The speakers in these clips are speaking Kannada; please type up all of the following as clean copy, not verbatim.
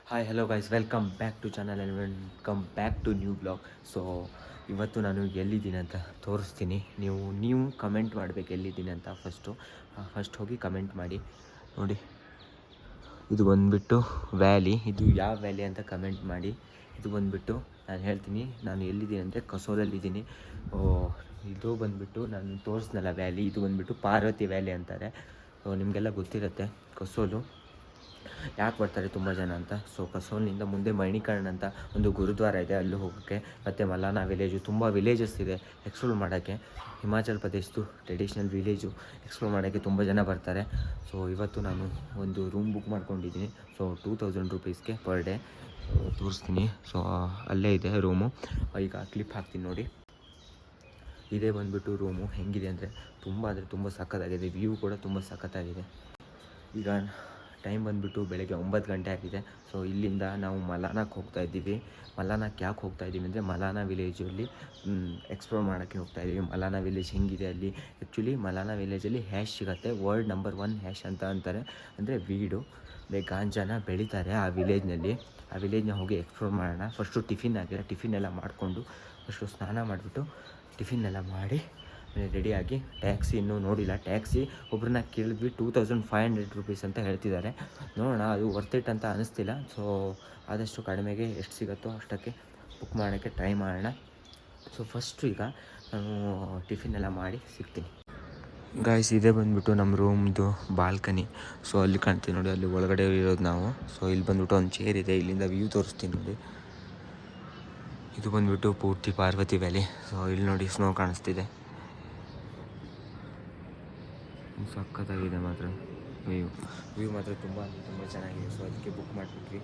Hi hello guys, welcome back to channel and welcome back to new blog. So ಇವತ್ತು ನಾನು ಎಲ್ಲಿದ್ದೀನಿ ಅಂತ ತೋರಿಸ್ತೀನಿ. ನೀವು ಕಮೆಂಟ್ ಮಾಡಬೇಕು ಎಲ್ಲಿದ್ದೀನಿ ಅಂತ. ಫಸ್ಟ್ ಹೋಗಿ ಕಮೆಂಟ್ ಮಾಡಿ. ನೋಡಿ, ಇದು ಬಂದುಬಿಟ್ಟು ವ್ಯಾಲಿ. ಇದು ಯಾವ ವ್ಯಾಲಿ ಅಂತ ಕಮೆಂಟ್ ಮಾಡಿ. ಇದು ಬಂದುಬಿಟ್ಟು ನಾನು ಹೇಳ್ತೀನಿ ನಾನು ಎಲ್ಲಿದ್ದೀನಿ ಅಂದರೆ ಕಸೋಲಲ್ಲಿದ್ದೀನಿ. ಇದು ಬಂದುಬಿಟ್ಟು ನಾನು ತೋರಿಸ್ನಲ್ಲ ವ್ಯಾಲಿ, ಇದು ಬಂದುಬಿಟ್ಟು ಪಾರ್ವತಿ ವ್ಯಾಲಿ ಅಂತಾರೆ. ಸೊ ನಿಮಗೆಲ್ಲ ಗೊತ್ತಿರುತ್ತೆ ಕಸೋಲು ಯಾಕೆ ಬರ್ತಾರೆ ತುಂಬ ಜನ ಅಂತ. ಸೊ ಕಸೋಲ್ನಿಂದ ಮುಂದೆ ಮಣಿಕರ್ಣ್ ಅಂತ ಒಂದು ಗುರುದ್ವಾರ ಇದೆ, ಅಲ್ಲಿ ಹೋಗೋಕ್ಕೆ. ಮತ್ತು ಮಲಾನಾ ವಿಲೇಜು, ತುಂಬ ವಿಲೇಜಸ್ ಇದೆ ಎಕ್ಸ್ಪ್ಲೋರ್ ಮಾಡೋಕ್ಕೆ. ಹಿಮಾಚಲ್ ಪ್ರದೇಶದ್ದು ಟ್ರೆಡಿಷ್ನಲ್ ವಿಲೇಜು ಎಕ್ಸ್ಪ್ಲೋರ್ ಮಾಡೋಕ್ಕೆ ತುಂಬ ಜನ ಬರ್ತಾರೆ. ಸೊ ಇವತ್ತು ನಾನು ಒಂದು ರೂಮ್ ಬುಕ್ ಮಾಡ್ಕೊಂಡಿದ್ದೀನಿ. ಸೊ 2000 ರೂಪೀಸ್ಗೆ ಪರ್ ಡೇ ತೋರಿಸ್ತೀನಿ. ಸೊ ಅಲ್ಲೇ ಇದೆ ರೂಮು. ಈಗ ಕ್ಲಿಪ್ ಹಾಕ್ತೀನಿ ನೋಡಿ. ಇದೇ ಬಂದುಬಿಟ್ಟು ರೂಮು. ಹೆಂಗಿದೆ ಅಂದರೆ ತುಂಬ ಸಖತ್ತಾಗಿದೆ. ವ್ಯೂ ಕೂಡ ತುಂಬ ಸಖತ್ತಾಗಿದೆ. ಈಗ ಟೈಮ್ ಬಂದುಬಿಟ್ಟು ಬೆಳಗ್ಗೆ 9 ಗಂಟೆ ಆಗಿದೆ. ಸೊ ಇಲ್ಲಿಂದ ನಾವು ಮಲಾನಾಕ್ಕೆ ಹೋಗ್ತಾಯಿದ್ದೀವಿ. ಮಲಾನಾಕ್ಕೆ ಯಾಕೆ ಹೋಗ್ತಾಯಿದ್ದೀವಿ ಅಂದರೆ ಮಲಾನಾ ವಿಲೇಜಲ್ಲಿ ಎಕ್ಸ್ಪ್ಲೋರ್ ಮಾಡೋಕ್ಕೆ ಹೋಗ್ತಾಯಿದ್ದೀವಿ. ಮಲಾನಾ ವಿಲೇಜ್ ಹೆಂಗಿದೆ ಅಲ್ಲಿ. ಆ್ಯಕ್ಚುಲಿ ಮಲಾನಾ ವಿಲೇಜಲ್ಲಿ ಹ್ಯಾಶ್ ಸಿಗುತ್ತೆ, ವರ್ಲ್ಡ್ ನಂಬರ್ 1 ಹ್ಯಾಶ್ ಅಂತ ಅಂತಾರೆ. ಅಂದರೆ ವೀಡು ಗಾಂಜಾನ ಬೆಳೀತಾರೆ ಆ ವಿಲೇಜ್ನಲ್ಲಿ. ಆ ವಿಲೇಜ್ನ ಹೋಗಿ ಎಕ್ಸ್ಪ್ಲೋರ್ ಮಾಡೋಣ. ಫಸ್ಟು ಟಿಫಿನ್ ಎಲ್ಲ ಮಾಡಿಕೊಂಡು ಫಸ್ಟು ಸ್ನಾನ ಮಾಡಿಬಿಟ್ಟು ಟಿಫಿನ್ ಎಲ್ಲ ಮಾಡಿ ರೆಡಿಯಾಗಿ ಟ್ಯಾಕ್ಸಿ ಇನ್ನೂ ನೋಡಿಲ್ಲ. ಟ್ಯಾಕ್ಸಿ ಒಬ್ಬರನ್ನ ಕೇಳಿದ್ವಿ, 2500 ರೂಪೀಸ್ ಅಂತ ಹೇಳ್ತಿದ್ದಾರೆ. ನೋಡೋಣ, ಅದು ವರ್ತ್ ಇಟ್ ಅಂತ ಅನ್ನಿಸ್ತಿಲ್ಲ. ಸೊ ಆದಷ್ಟು ಕಡಿಮೆಗೆ ಎಷ್ಟು ಸಿಗುತ್ತೋ ಅಷ್ಟಕ್ಕೆ ಬುಕ್ ಮಾಡೋಕ್ಕೆ ಟ್ರೈ ಮಾಡೋಣ. ಸೊ ಫಸ್ಟು ಈಗ ನಾನು ಟಿಫಿನ್ ಎಲ್ಲ ಮಾಡಿ ಸಿಗ್ತೀನಿ. ಗಾಯ್ಸ್, ಇದೇ ಬಂದುಬಿಟ್ಟು ನಮ್ಮ ರೂಮ್ದು ಬಾಲ್ಕನಿ. ಸೊ ಅಲ್ಲಿ ಕಾಣ್ತೀವಿ ನೋಡಿ, ಅಲ್ಲಿ ಒಳಗಡೆ ಇರೋದು ನಾವು. ಸೊ ಇಲ್ಲಿ ಬಂದುಬಿಟ್ಟು ಒಂದು ಚೇರ್ ಇದೆ, ಇಲ್ಲಿಂದ ವ್ಯೂ ತೋರಿಸ್ತೀನಿ ನೋಡಿ. ಇದು ಬಂದುಬಿಟ್ಟು ಪೂರ್ತಿ ಪಾರ್ವತಿ ವ್ಯಾಲಿ. ಸೊ ಇಲ್ಲಿ ನೋಡಿ ಸ್ನೋ ಕಾಣಿಸ್ತಿದೆ, ಸಖತ್ತಾಗಿದೆ ಮಾತ್ರ. ವ್ಯೂ ಮಾತ್ರ ತುಂಬ ಚೆನ್ನಾಗಿದೆ. ಸೊ ಅದಕ್ಕೆ ಬುಕ್ ಮಾಡಿಬಿಟ್ವಿ.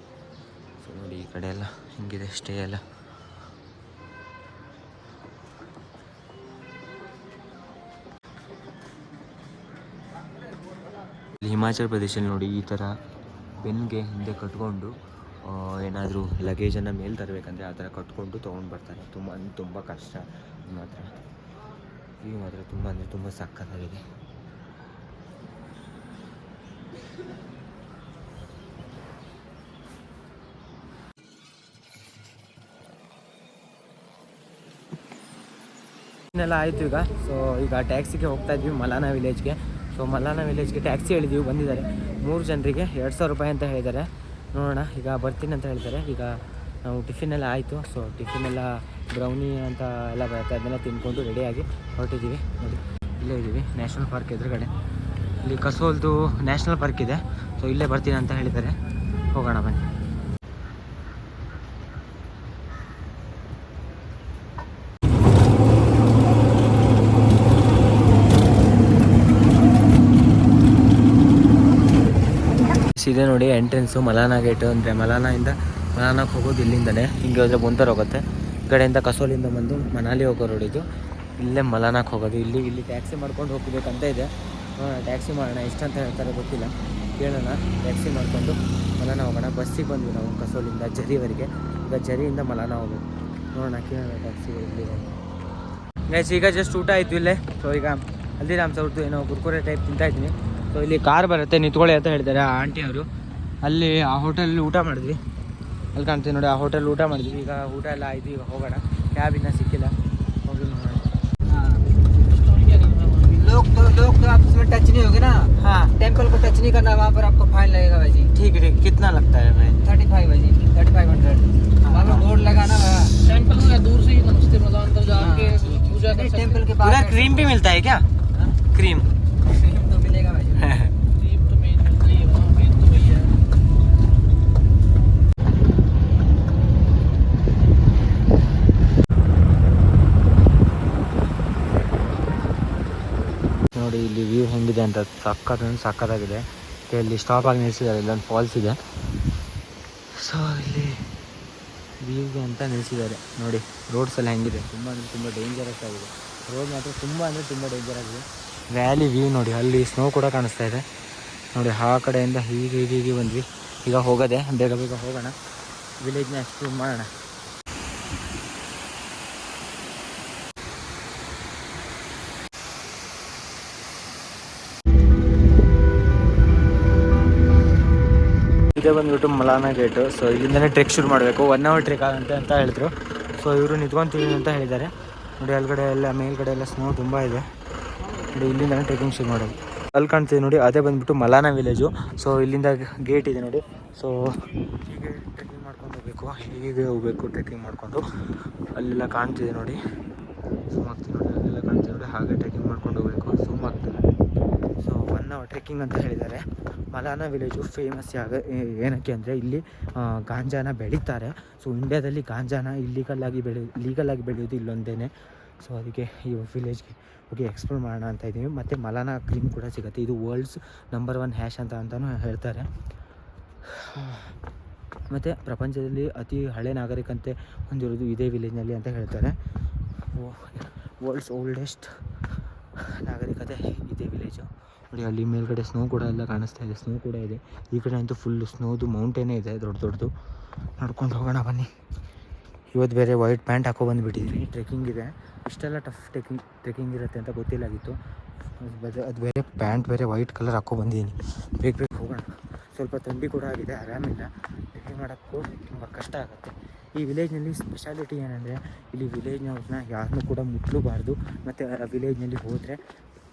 ಸೊ ನೋಡಿ ಈ ಕಡೆ ಎಲ್ಲ ಹಿಂಗಿದೆ ಸ್ಟೇ ಎಲ್ಲ. ಹಿಮಾಚಲ್ ಪ್ರದೇಶಲ್ಲಿ ನೋಡಿ ಈ ಥರ ಬೆನ್ನಿಗೆ ಹಿಂದೆ ಕಟ್ಕೊಂಡು ಏನಾದರೂ ಲಗೇಜನ್ನು ಮೇಲೆ ತರಬೇಕಂದ್ರೆ ಆ ಥರ ಕಟ್ಕೊಂಡು ತೊಗೊಂಡು ಬರ್ತಾರೆ. ತುಂಬ ಕಷ್ಟ. ಮಾತ್ರ ವ್ಯೂ ಮಾತ್ರ ತುಂಬ ಸಖತ್ತಾಗಿದೆ. ಇನ್ನೆಲ್ಲ ಆಯಿತು ಈಗ. ಸೊ ಈಗ ಟ್ಯಾಕ್ಸಿಗೆ ಹೋಗ್ತಾ ಇದ್ವಿ ಮಲಾನಾ ವಿಲೇಜ್ಗೆ. ಸೊ ಮಲಾನಾ ವಿಲೇಜ್ಗೆ ಟ್ಯಾಕ್ಸಿ ಹೇಳಿದ್ದೀವಿ, ಬಂದಿದ್ದಾರೆ. 3 ಜನರಿಗೆ 2000 ರೂಪಾಯಿ ಅಂತ ಹೇಳಿದ್ದಾರೆ. ನೋಡೋಣ, ಈಗ ಬರ್ತೀನಿ ಅಂತ ಹೇಳ್ತಾರೆ. ಈಗ ನಾವು ಟಿಫಿನೆಲ್ಲ ಆಯಿತು. ಸೊ ಟಿಫಿನೆಲ್ಲ ಬ್ರೌನಿ ಅಂತ ಎಲ್ಲ ಬರುತ್ತೆ, ಅದನ್ನೆಲ್ಲ ತಿಂದ್ಕೊಂಡು ರೆಡಿಯಾಗಿ ಹೊರಟಿದ್ದೀವಿ. ನೋಡಿ ಇಲ್ಲೇ ಇದ್ದೀವಿ ನ್ಯಾಷನಲ್ ಪಾರ್ಕ್ ಎದುರುಗಡೆ. ಇಲ್ಲಿ ಕಸೋಲ್ದು ನ್ಯಾಷನಲ್ ಪಾರ್ಕ್ ಇದೆ. ಸೊ ಇಲ್ಲೇ ಬರ್ತೀನಿ ಅಂತ ಹೇಳಿದ್ದಾರೆ. ಹೋಗೋಣ ಬನ್ನಿ. ಇದೆ ನೋಡಿ ಎಂಟ್ರೆನ್ಸು, ಮಲಾನಾ ಗೇಟು. ಅಂದರೆ ಮಲಾನಾಕ್ಕೆ ಹೋಗೋದು ಇಲ್ಲಿಂದನೇ. ಹಿಂಗೆ ಹೋದರೆ ಬುಂತರ್ ಹೋಗುತ್ತೆ. ಈ ಕಡೆಯಿಂದ ಕಸೋಲಿಂದ ಬಂದು ಮನಾಲಿ ಹೋಗೋ ರೋಡ್ ಇದು. ಇಲ್ಲೇ ಮಲಾನಾಕ್ಕೆ ಹೋಗೋದು. ಇಲ್ಲಿ ಟ್ಯಾಕ್ಸಿ ಮಾಡ್ಕೊಂಡು ಹೋಗಬೇಕಂತ ಇದೆ. ಟ್ಯಾಕ್ಸಿ ಮಾಡೋಣ, ಎಷ್ಟು ಅಂತ ಹೇಳ್ತಾರೆ ಗೊತ್ತಿಲ್ಲ, ಕೇಳೋಣ. ಟ್ಯಾಕ್ಸಿ ಮಾಡಿಕೊಂಡು ಮಲಾನಾ ಹೋಗೋಣ. ಬಸ್ಸಿಗೆ ಬಂದ್ವಿ ನಾವು ಕಸೋಲಿಂದ ಜರಿವರೆಗೆ. ಈಗ ಜರಿಯಿಂದ ಮಲಾನಾ ಹೋಗೋದು. ನೋಡೋಣ, ಕೇಳೋಣ ಟ್ಯಾಕ್ಸಿ ಎಲ್ಲಿದೆ. ಗೈಸ್, ಈಗ ಜಸ್ಟ್ ಊಟ ಆಯಿತು ಇಲ್ಲೇ. ಸೊ ಈಗ ಹಲ್ದಿರಾಮ್ಸ್ ಅವ್ರದ್ದು ಏನೋ ಕುರ್ಕುರೆ ಟೈಪ್ ತಿಂತಾಯಿದ್ದೀನಿ. ಸೊ ಇಲ್ಲಿ ಕಾರ್ ಬರುತ್ತೆ, ನಿಂತ್ಕೊಳ್ಳಿ ಅಂತ ಹೇಳಿದ್ದಾರೆ ಆ ಆಂಟಿ ಅವರು. ಅಲ್ಲಿ ಆ ಹೋಟೆಲಲ್ಲಿ ಊಟ ಮಾಡಿದ್ವಿ. ಅಲ್ಲಿ ಕಾಣ್ತೀವಿ ನೋಡಿ, ಆ ಹೋಟೆಲ್ ಊಟ ಮಾಡಿದ್ವಿ. ಈಗ ಊಟ ಎಲ್ಲ ಆಯಿತು, ಈಗ ಹೋಗೋಣ. ಕ್ಯಾಬ್ ಇನ್ನೂ ಸಿಕ್ಕಿಲ್ಲ, ಹೋಗಿ ನೋಡೋಣ. लोग तो आप इसमें टच नहीं होगे ना. हाँ, टेंपल को टच नहीं करना, वहाँ पर आपको फाइन लगेगा भाई जी. ठीक है, कितना लगता है भाई? 35 भाई जी, 3500. वहाँ पर बोर्ड लगाना है. टेंपल में दूर से ही नमस्ते मजा अंदर जाके पूजा कर. टेंपल के पास क्रीम भी मिलता है क्या? क्रीम तो मिलेगा भाई. क्रीम तो मेन मिलती है वहाँ पे, तो भैया ನೋಡಿ ಇಲ್ಲಿ ವ್ಯೂ ಹೆಂಗಿದೆ ಅಂತ. ಸಕ್ಕತ್ತಾಗಿದೆ. ಇಲ್ಲಿ ಸ್ಟಾಪ್ ಆಗಿ ನಿಲ್ಲಿಸಿದ್ದಾರೆ. ಇಲ್ಲೊಂದು ಫಾಲ್ಸ್ ಇದೆ. ಸೊ ಇಲ್ಲಿ ವ್ಯೂಗೆ ಅಂತ ನಿಲ್ಲಿಸಿದ್ದಾರೆ ನೋಡಿ. ರೋಡ್ಸ್ ಎಲ್ಲ ಹೆಂಗಿದೆ, ತುಂಬ ಡೇಂಜರಸ್ ಆಗಿದೆ. ರೋಡ್ ಮಾತ್ರ ತುಂಬ ಡೇಂಜರ್ ಆಗಿದೆ. ವ್ಯಾಲಿ ವ್ಯೂ ನೋಡಿ, ಅಲ್ಲಿ ಸ್ನೋ ಕೂಡ ಕಾಣಿಸ್ತಾ ಇದೆ ನೋಡಿ. ಆ ಕಡೆಯಿಂದ ಹೀಗೆ ಬಂದ್ವಿ. ಈಗ ಹೋಗೋದೆ, ಬೇಗ ಹೋಗೋಣ, ವಿಲೇಜ್ನ ಎಕ್ಸ್ಪ್ಲೋರ್ ಮಾಡೋಣ. ಇದೇ ಬಂದುಬಿಟ್ಟು ಮಲಾನ ಗೇಟು. ಸೊ ಇಲ್ಲಿಂದನೇ ಟ್ರೆಕ್ ಶುರು ಮಾಡಬೇಕು, 1 hour ಟ್ರೆಕ್ ಆಗುತ್ತೆ ಅಂತ ಹೇಳಿದ್ರು. ಸೊ ಇವರು ನಿಂತ್ಕೊತೀವಿ ಅಂತ ಹೇಳಿದ್ದಾರೆ ನೋಡಿ. ಅಲ್ಲಿಗಡೆ ಎಲ್ಲ ಮೇಲ್ಗಡೆ ಎಲ್ಲ ಸ್ನೋ ತುಂಬ ಇದೆ ನೋಡಿ. ಇಲ್ಲಿಂದನೇ ಟ್ರೆಕ್ಕಿಂಗ್ ಶುರು ಮಾಡೋದು. ಅಲ್ಲಿ ಕಾಣ್ತೀವಿ ನೋಡಿ, ಅದೇ ಬಂದುಬಿಟ್ಟು ಮಲಾನ ವಿಲೇಜು. ಸೊ ಇಲ್ಲಿಂದ ಗೇಟ್ ಇದೆ ನೋಡಿ. ಸೊ ಹೀಗೆ ಟ್ರೆಕ್ಕಿಂಗ್ ಮಾಡ್ಕೊಂಡು ಹೋಗಬೇಕು, ಹೀಗೆ ಹೋಗಬೇಕು ಟ್ರೆಕ್ಕಿಂಗ್ ಮಾಡಿಕೊಂಡು. ಅಲ್ಲೆಲ್ಲ ಕಾಣ್ತಿದೆ ನೋಡಿ, ಝೂಮ್ ಆಗ್ತಿದೆ ನೋಡಿ, ಅಲ್ಲೆಲ್ಲ ಕಾಣ್ತಿದೆ ನೋಡಿ. ಹಾಗೆ ಟ್ರೆಕ್ಕಿಂಗ್ ಮಾಡ್ಕೊಂಡು ಹೋಗಬೇಕು, ಝೂಮ್ ಆಗ್ತದೆ. ಸೊ 1 hour ಟ್ರೆಕ್ಕಿಂಗ್ ಅಂತ ಹೇಳಿದ್ದಾರೆ. ಮಲಾನ ವಿಲೇಜು ಫೇಮಸ್ ಏನಕ್ಕೆ ಅಂದರೆ ಇಲ್ಲಿ ಗಾಂಜಾನ ಬೆಳೀತಾರೆ. ಸೊ ಇಂಡ್ಯಾದಲ್ಲಿ ಗಾಂಜಾನ ಲೀಗಲಾಗಿ ಬೆಳೆಯೋದು ಇಲ್ಲೊಂದೇ. ಸೊ ಅದಕ್ಕೆ ಈ ವಿಲೇಜ್ಗೆ ಹೋಗಿ ಎಕ್ಸ್ಪ್ಲೋರ್ ಮಾಡೋಣ ಅಂತ ಇದ್ದೀವಿ. ಮತ್ತು ಮಲಾನ ಕ್ರೀಮ್ ಕೂಡ ಸಿಗುತ್ತೆ. ಇದು ವರ್ಲ್ಡ್ಸ್ ನಂಬರ್ 1 ಹ್ಯಾಶ್ ಅಂತಲೂ ಹೇಳ್ತಾರೆ. ಮತ್ತು ಪ್ರಪಂಚದಲ್ಲಿ ಅತಿ ಹಳೆ ನಾಗರಿಕತೆ ಹೊಂದಿರೋದು ಇದೇ ವಿಲೇಜ್ನಲ್ಲಿ ಅಂತ ಹೇಳ್ತಾರೆ. ವರ್ಲ್ಡ್ಸ್ ಓಲ್ಡೆಸ್ಟ್ ನಾಗರಿಕತೆ ಇದೇ ವಿಲೇಜು ನೋಡಿ. ಅಲ್ಲಿ ಮೇಲ್ಗಡೆ ಸ್ನೋ ಕೂಡ ಎಲ್ಲ ಕಾಣಿಸ್ತಾ ಇದೆ, ಸ್ನೋ ಕೂಡ ಇದೆ. ಈ ಕಡೆ ಅಂತೂ ಫುಲ್ಲು ಸ್ನೋದು ಮೌಂಟೇನೇ ಇದೆ ದೊಡ್ಡದು. ನಡ್ಕೊಂಡು ಹೋಗೋಣ ಬನ್ನಿ. ಇವತ್ತು ಬೇರೆ ವೈಟ್ ಪ್ಯಾಂಟ್ ಬಂದುಬಿಟ್ಟಿದ್ರಿ, ಟ್ರೆಕ್ಕಿಂಗ್ ಇದೆ. ಇಷ್ಟೆಲ್ಲ ಟಫ್ ಟ್ರೆಕ್ಕಿಂಗ್ ಇರುತ್ತೆ ಅಂತ ಗೊತ್ತಿಲ್ಲಾಗಿತ್ತು. ಅದು ಬೇರೆ ಪ್ಯಾಂಟ್ ಬೇರೆ ವೈಟ್ ಕಲರ್ ಬಂದಿದ್ದೀನಿ. ಬೇಗ ಹೋಗೋಣ. ಸ್ವಲ್ಪ ಥಂಡಿ ಕೂಡ ಆಗಿದೆ, ಆರಾಮಿಲ್ಲ. ಟ್ರೆಕ್ಕಿಂಗ್ ಮಾಡೋಕ್ಕೂ ತುಂಬ ಕಷ್ಟ ಆಗುತ್ತೆ. ಈ ವಿಲೇಜ್ನಲ್ಲಿ ಸ್ಪೆಷಾಲಿಟಿ ಏನಂದರೆ ಇಲ್ಲಿ ವಿಲೇಜ್ನವ್ರನ್ನ ಯಾರನ್ನೂ ಕೂಡ ಮುಟ್ಲೂಬಾರ್ದು. ಮತ್ತು ಆ ವಿಲೇಜ್ನಲ್ಲಿ ಹೋದರೆ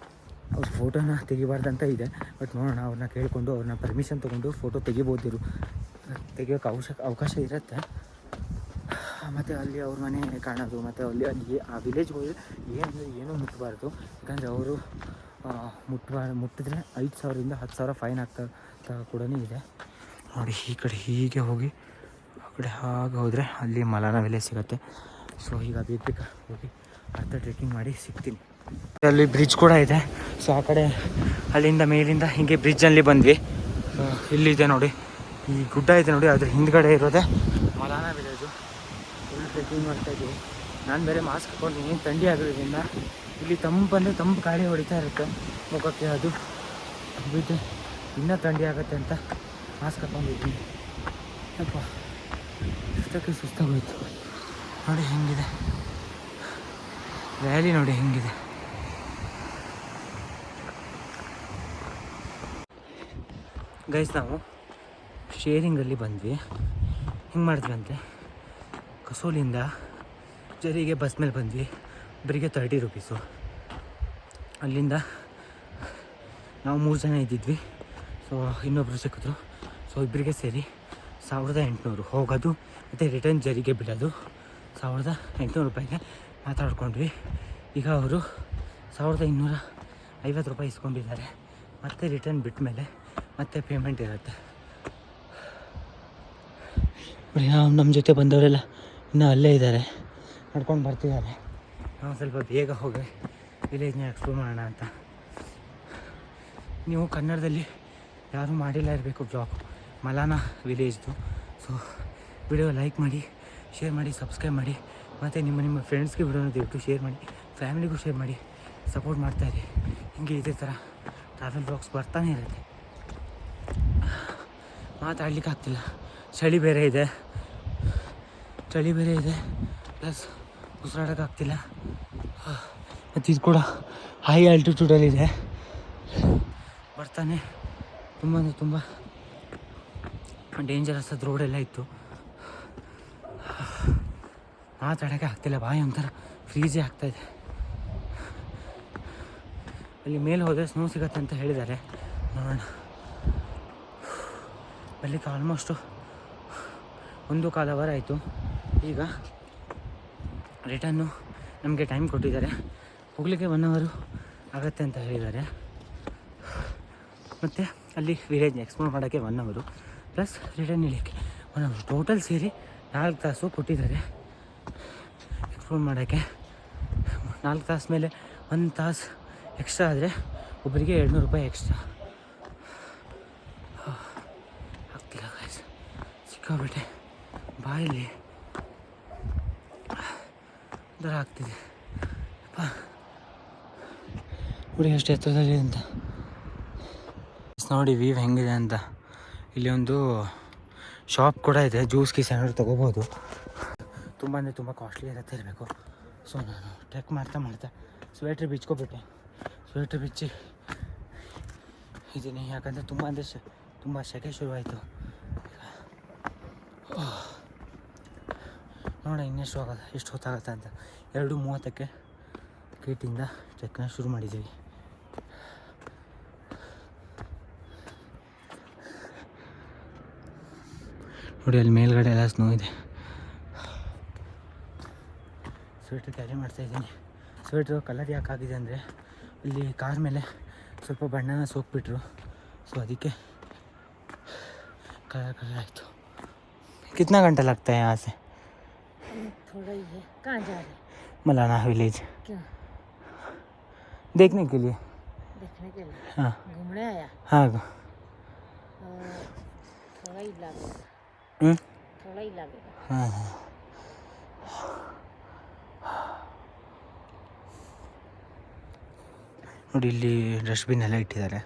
ಅವ್ರ ಫೋಟೋನ ತೆಗಿಬಾರ್ದು ಅಂತ ಇದೆ. ಬಟ್ ನೋಡೋಣ, ಅವ್ರನ್ನ ಕೇಳಿಕೊಂಡು ಅವ್ರನ್ನ ಪರ್ಮಿಷನ್ ತೊಗೊಂಡು ಫೋಟೋ ತೆಗಿಯೋಕ್ಕೆ ಅವಕಾಶ ಇರುತ್ತೆ. ಮತ್ತು ಅಲ್ಲಿ ಅವ್ರ ಮನೆ ಕಾಣೋದು, ಮತ್ತು ಅಲ್ಲಿ ಆ ವಿಲೇಜ್ಗೆ ಹೋದರೆ ಏನೂ ಮುಟ್ಟಬಾರ್ದು. ಯಾಕಂದರೆ ಅವರು ಮುಟ್ಟಿದ್ರೆ 5,000ರಿಂದ 10,000 ಫೈನ್ ಆಗ್ತಾ ಕೂಡ ಇದೆ ನೋಡಿ. ಈ ಕಡೆ ಹೀಗೆ ಹೋಗಿ ಆ ಕಡೆ ಹಾಗೆ ಹೋದರೆ ಅಲ್ಲಿ ಮಲಾನ ವಿಲೇಜ್ ಸಿಗುತ್ತೆ. ಸೊ ಈಗ ಬೇಗ ಹೋಗಿ ಅರ್ಧ ಟ್ರೆಕ್ಕಿಂಗ್ ಮಾಡಿ ಸಿಗ್ತೀನಿ. ಅಲ್ಲಿ ಬ್ರಿಡ್ಜ್ ಕೂಡ ಇದೆ. ಸೊ ಆ ಕಡೆ ಅಲ್ಲಿಂದ ಮೇಲಿಂದ ಹೀಗೆ ಬ್ರಿಡ್ಜಲ್ಲಿ ಬಂದ್ವಿ. ಇಲ್ಲಿದೆ ನೋಡಿ, ಈ ಗುಡ್ಡ ಇದೆ ನೋಡಿ, ಅದ್ರ ಹಿಂದ್ಗಡೆ ಇರೋದೆ ಮಲಾನ ವಿಲೇಜು. ಫುಲ್ ಟ್ರೆಕ್ಕಿಂಗ್ ಮಾಡ್ತಾಯಿದ್ವಿ. ನಾನು ಬೇರೆ ಮಾಸ್ಕ್ ಹಾಕ್ಕೊಂಡಿದ್ದೀನಿ, ಥಂಡಿ ಆಗೋದ್ರಿಂದ. ಇಲ್ಲಿ ತಂಪು ಗಾಳಿ ಹೊಡಿತಾ ಇರುತ್ತೆ ಮುಖಕ್ಕೆ, ಅದು ಬಿದ್ದು ಇನ್ನೂ ಥಂಡಿ ಆಗುತ್ತೆ ಅಂತ ಮಾಸ್ಕ್ ಹಾಕ್ಕೊಂಡಿದ್ದೀನಿ. ಅಪ್ಪ ಇಷ್ಟಕ್ಕೆ ಸುಸ್ತಾಗೋಯ್ತು ನೋಡಿ. ಹೆಂಗಿದೆ ವ್ಯಾಲಿ ನೋಡಿ, ಹೆಂಗಿದೆ. ಗೈಸ್, ನಾವು ಶೇರಿಂಗಲ್ಲಿ ಬಂದ್ವಿ. ಹಿಂಗೆ ಮಾಡಿದ್ವಿ ಅಂತೆ, ಕಸೋಲಿಂದ ಜರಿಗೆ ಬಸ್ ಮೇಲೆ ಬಂದ್ವಿ. ಒಬ್ಬರಿಗೆ 30 ರೂಪೀಸು. ಅಲ್ಲಿಂದ ನಾವು 3 ಜನ ಇದ್ದಿದ್ವಿ. ಸೊ ಇನ್ನೊಬ್ಬರು ಸಿಕ್ಕಿದ್ರು. ಸೊ ಇಬ್ಬರಿಗೆ ಸೇರಿ 1800 ಹೋಗೋದು ಮತ್ತು ರಿಟರ್ನ್ ಜರಿಗೆ ಬಿಡೋದು. 1800 ರೂಪಾಯಿಗೆ ಮಾತಾಡ್ಕೊಂಡ್ವಿ. ಈಗ ಅವರು 1250 ರೂಪಾಯಿ ಇಸ್ಕೊಂಡಿದ್ದಾರೆ. ಮತ್ತು ರಿಟರ್ನ್ ಬಿಟ್ಟ ಮೇಲೆ ಮತ್ತೆ ಪೇಮೆಂಟ್ ಇರುತ್ತೆ. ನಮ್ಮ ಜೊತೆ ಬಂದವರೆಲ್ಲ ಇನ್ನೂ ಅಲ್ಲೇ ಇದ್ದಾರೆ, ನಡ್ಕೊಂಡು ಬರ್ತಿದ್ದಾರೆ. ನಾವು ಸ್ವಲ್ಪ ಬೇಗ ಹೋಗಿ ವಿಲೇಜ್ನ ಎಕ್ಸ್ಪ್ಲೋರ್ ಮಾಡೋಣ ಅಂತ. ನೀವು ಕನ್ನಡದಲ್ಲಿ ಯಾರೂ ಮಾಡಿಲ್ಲ ಇರಬೇಕು blog Malana ವಿಲೇಜ್ದು. So video like ಮಾಡಿ, ಶೇರ್ ಮಾಡಿ, ಸಬ್ಸ್ಕ್ರೈಬ್ ಮಾಡಿ. ಮತ್ತು ನಿಮ್ಮ ಫ್ರೆಂಡ್ಸ್ಗೆ ವಿಡಿಯೋನ ದಯವಿಟ್ಟು ಶೇರ್ ಮಾಡಿ, ಫ್ಯಾಮಿಲಿಗೂ ಶೇರ್ ಮಾಡಿ, ಸಪೋರ್ಟ್ ಮಾಡ್ತಾಯಿರಿ. ಹೀಗೆ ಇದೇ ಥರ ಟ್ರಾವೆಲ್ ಬ್ಲಾಗ್ಸ್ ಬರ್ತಾನೆ ಇರುತ್ತೆ. ಮಾತಾಡ್ಲಿಕ್ಕೆ ಆಗ್ತಿಲ್ಲ, ಚಳಿ ಬೇರೆ ಇದೆ ಪ್ಲಸ್ ಉಸಿರಾಡೋಕ್ಕಾಗ್ತಿಲ್ಲ. ಮತ್ತು ಇದು ಕೂಡ ಹೈ ಆಲ್ಟಿಟ್ಯೂಡಲ್ಲಿದೆ. ಬರ್ತಾನೆ ತುಂಬ ಡೇಂಜರಸ್ ಅದು ರೋಡೆಲ್ಲ ಇತ್ತು. ಮಾತಾಡೋಕ್ಕೆ ಆಗ್ತಿಲ್ಲ, ಬಾಯಿ ಒಂಥರ ಫ್ರೀಜೇ ಆಗ್ತಾಯಿದೆ. ಅಲ್ಲಿ ಮೇಲೆ ಹೋದರೆ ಸ್ನೋ ಸಿಗತ್ತೆ ಅಂತ ಹೇಳಿದ್ದಾರೆ, ನೋಡೋಣ. ಬರ್ಲಿಕ್ಕೆ ಆಲ್ಮೋಸ್ಟು 1.25 ಅವರ್ ಆಯಿತು. ಈಗ ರಿಟರ್ನು ನಮಗೆ ಟೈಮ್ ಕೊಟ್ಟಿದ್ದಾರೆ, ಹೋಗಲಿಕ್ಕೆ 1 hour ಆಗುತ್ತೆ ಅಂತ ಹೇಳಿದ್ದಾರೆ. ಮತ್ತು ಅಲ್ಲಿ ವಿಲೇಜ್ ಎಕ್ಸ್ಪ್ಲೋರ್ ಮಾಡೋಕ್ಕೆ 1 hour ಪ್ಲಸ್ ರಿಟರ್ನ್ ಇಳಿಯೋಕ್ಕೆ 1 hour, ಟೋಟಲ್ ಸೇರಿ 4 ತಾಸು ಕೊಟ್ಟಿದ್ದಾರೆ ಎಕ್ಸ್ಪ್ಲೋರ್ ಮಾಡೋಕ್ಕೆ. 4 ತಾಸು ಮೇಲೆ 1 ತಾಸು ಎಕ್ಸ್ಟ್ರಾ ಆದರೆ ಒಬ್ಬರಿಗೆ 200 ರೂಪಾಯಿ ಎಕ್ಸ್ಟ್ರಾ. ಆಗ್ತಿಲ್ಲ ಗೈಸ್, ಸಿಕ್ಕಾಬಿಟ್ಟೆ ಬಾಯಲ್ಲಿ ಥರ ಆಗ್ತಿದೆ. ಅಪ್ಪ ಹುಡುಗಿ ಎಷ್ಟು ಎತ್ತರದಲ್ಲಿ ಅಂತ ನೋಡಿ, ವ್ಯೂ ಹೆಂಗಿದೆ ಅಂತ. ಇಲ್ಲಿ ಒಂದು ಶಾಪ್ ಕೂಡ ಇದೆ, ಜ್ಯೂಸ್ ಗೀಸ್ ಏನಾದ್ರು ತೊಗೋಬೋದು. ತುಂಬ ಅಂದರೆ ತುಂಬ ಕಾಸ್ಟ್ಲಿ ಇರಬೇಕು. ಸೊ ನಾನು ಟ್ರೆಕ್ ಮಾಡ್ತಾ ಸ್ವೆಟ್ರ್ ಬಿಚ್ಕೊಬಿಟ್ಟೆ. ಸ್ವೆಟ್ರ್ ಬಿಚ್ಚಿ ಇದ್ದೀನಿ, ಯಾಕಂದರೆ ತುಂಬ ಅಂದರೆ ತುಂಬ ಸೆಕೆ ಶುರುವಾಯಿತು. ನೋಡ ಇನ್ನೆಷ್ಟು ಹೋಗೋದು, ಎಷ್ಟು ಹೊತ್ತಾಗತ್ತೆ ಅಂತ. 2:30ಕ್ಕೆ ಗೇಟಿಂದ ಟ್ರೆಕ್ನ ಶುರು ಮಾಡಿದ್ದೀವಿ. ನೋಡಿ ಅಲ್ಲಿ ಮೇಲ್ಗಡೆ ಎಲ್ಲ ಸ್ನೋ ಇದೆ. ಸ್ವೆಟ್ರ್ ಕ್ಯಾರಿ ಮಾಡ್ತಾಯಿದ್ದೀನಿ. ಸ್ವೆಟ್ರು ಕಲರ್ ಯಾಕೆ ಆಗಿದೆ ಅಂದರೆ ಇಲ್ಲಿ ಕಾರ್ ಮೇಲೆ ಸ್ವಲ್ಪ ಬಣ್ಣನ ಸೋಕ್ಬಿಟ್ರು, ಸೊ ಅದಕ್ಕೆ कलर आಯಿತು. कितना घंटा लगता है यहाँ से? थोड़ा ही है. कहाँ जा रहे? मलाना विलेज. क्यों? देखने के लिए. देखने के लिए? हाँ घूमने आया? हाँ. थोड़ा ही लगेगा. थोड़ा ही लगेगा. हाँ. ನೋಡಿ ಇಲ್ಲಿ ಡಸ್ಟ್ಬಿನ್ ಎಲ್ಲ ಇಟ್ಟಿದ್ದಾರೆ.